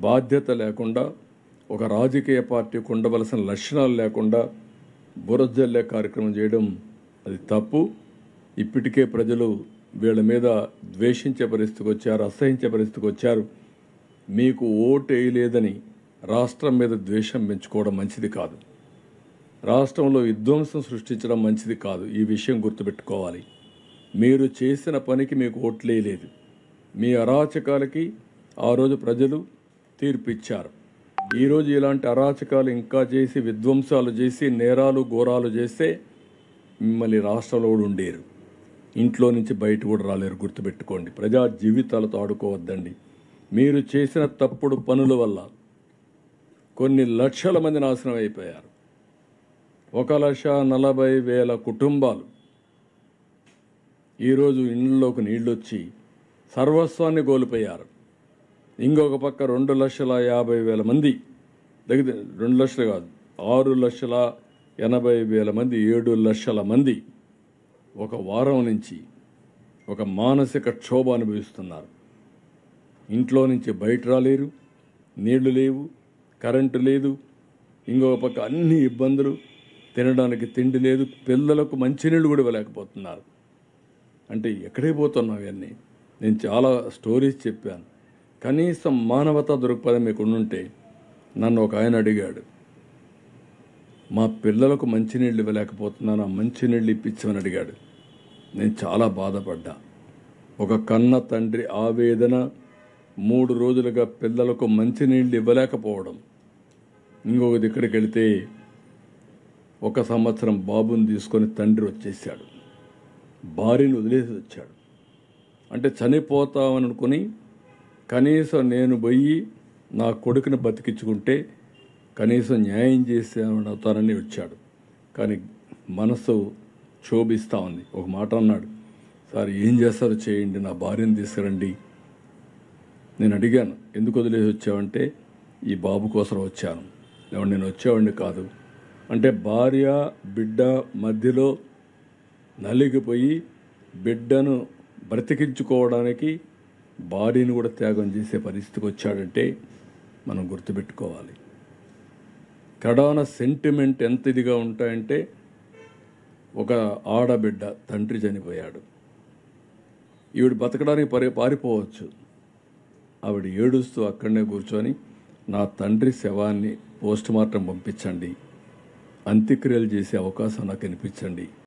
బాధ్యత లేకుండా, ఒక రాజకీయ పార్టీకి ఉండవలసిన లక్షణాలు లేకుండా బురజల్లే కార్యక్రమం చేయడం అది తప్పు. ఇప్పటికే ప్రజలు వీళ్ళ మీద ద్వేషించే పరిస్థితికి వచ్చారు, అసహించే పరిస్థితికి వచ్చారు. మీకు ఓటు వేయలేదని రాష్ట్రం మీద ద్వేషం పెంచుకోవడం మంచిది కాదు. రాష్ట్రంలో విధ్వంసం సృష్టించడం మంచిది కాదు. ఈ విషయం గుర్తుపెట్టుకోవాలి. మీరు చేసిన పనికి మీకు ఓట్లేయలేదు. మీ అరాచకాలకి ఆ రోజు ప్రజలు తీర్పు ఇచ్చారు. ఈరోజు ఇలాంటి అరాచకాలు ఇంకా చేసి, విధ్వంసాలు చేసి, నేరాలు ఘోరాలు చేస్తే మిమ్మల్ని రాష్ట్రంలో కూడా ఉండేరు. ఇంట్లో నుంచి బయట కూడా రాలేరు. గుర్తుపెట్టుకోండి. ప్రజా జీవితాలతో ఆడుకోవద్దండి. మీరు చేసిన తప్పుడు పనుల వల్ల కొన్ని లక్షల మంది నాశనం అయిపోయారు. 1,40,000 కుటుంబాలు ఈరోజు ఇళ్లలోకి నీళ్ళొచ్చి సర్వస్వాన్ని కోల్పోయారు. ఇంకొక పక్క 2,50,000 మంది, దగ్గర 2 లక్షలు కాదు, 6,80,000 మంది, 7 లక్షల మంది ఒక వారం నుంచి ఒక మానసిక క్షోభ అనుభవిస్తున్నారు. ఇంట్లో నుంచి బయట రాలేరు, నీళ్లు లేవు, కరెంటు లేదు, ఇంకొక పక్క అన్ని ఇబ్బందులు, తినడానికి తిండి లేదు, పిల్లలకు మంచినీళ్ళు కూడా ఇవ్వలేకపోతున్నారు. అంటే ఎక్కడికి పోతున్నాం ఇవన్నీ? నేను చాలా స్టోరీస్ చెప్పాను. కనీసం మానవతా దృక్పథం మీకు ఉండుంటే, నన్ను ఒక ఆయన అడిగాడు, మా పిల్లలకు మంచినీళ్ళు ఇవ్వలేకపోతున్నాను, ఆ మంచినీళ్ళు ఇప్పించమని అడిగాడు. నేను చాలా బాధపడ్డా. ఒక కన్న తండ్రి ఆవేదన, 3 రోజులుగా పిల్లలకు మంచినీళ్ళు ఇవ్వలేకపోవడం. ఇంకొకది ఇక్కడికి వెళితే 1 సంవత్సరం బాబుని తీసుకొని తండ్రి వచ్చేసాడు, భార్యను వదిలేసి వచ్చాడు. అంటే చనిపోతామని అనుకుని కనీసం నేను పోయి నా కొడుకుని బతికించుకుంటే కనీసం న్యాయం చేసేవాడు అవుతానని వచ్చాడు. కానీ మనసు క్షోభిస్తూ ఉంది. ఒక మాట అన్నాడు, సార్ ఏం చేస్తారో చేయండి, నా భార్యను తీసుకురండి. నేను అడిగాను, ఎందుకు వదిలేసి వచ్చావంటే, ఈ బాబు కోసం వచ్చాను, లేవండి నేను వచ్చేవాడిని కాదు అంటే, భార్య బిడ్డ మధ్యలో నలిగిపోయి బిడ్డను బ్రతికించుకోవడానికి భార్యను కూడా త్యాగం చేసే పరిస్థితికి వచ్చాడంటే మనం గుర్తుపెట్టుకోవాలి. కడాన సెంటిమెంట్ ఎంత ఇదిగా ఉంటాయంటే, ఒక ఆడబిడ్డ తండ్రి చనిపోయాడు, ఈవిడ బతకడానికి పారిపోవచ్చు. ఆవిడ ఏడుస్తూ అక్కడనే కూర్చొని, నా తండ్రి శవాన్ని పోస్ట్ మార్టం పంపించండి, అంత్యక్రియలు చేసే అవకాశం నాకు కనిపించండి,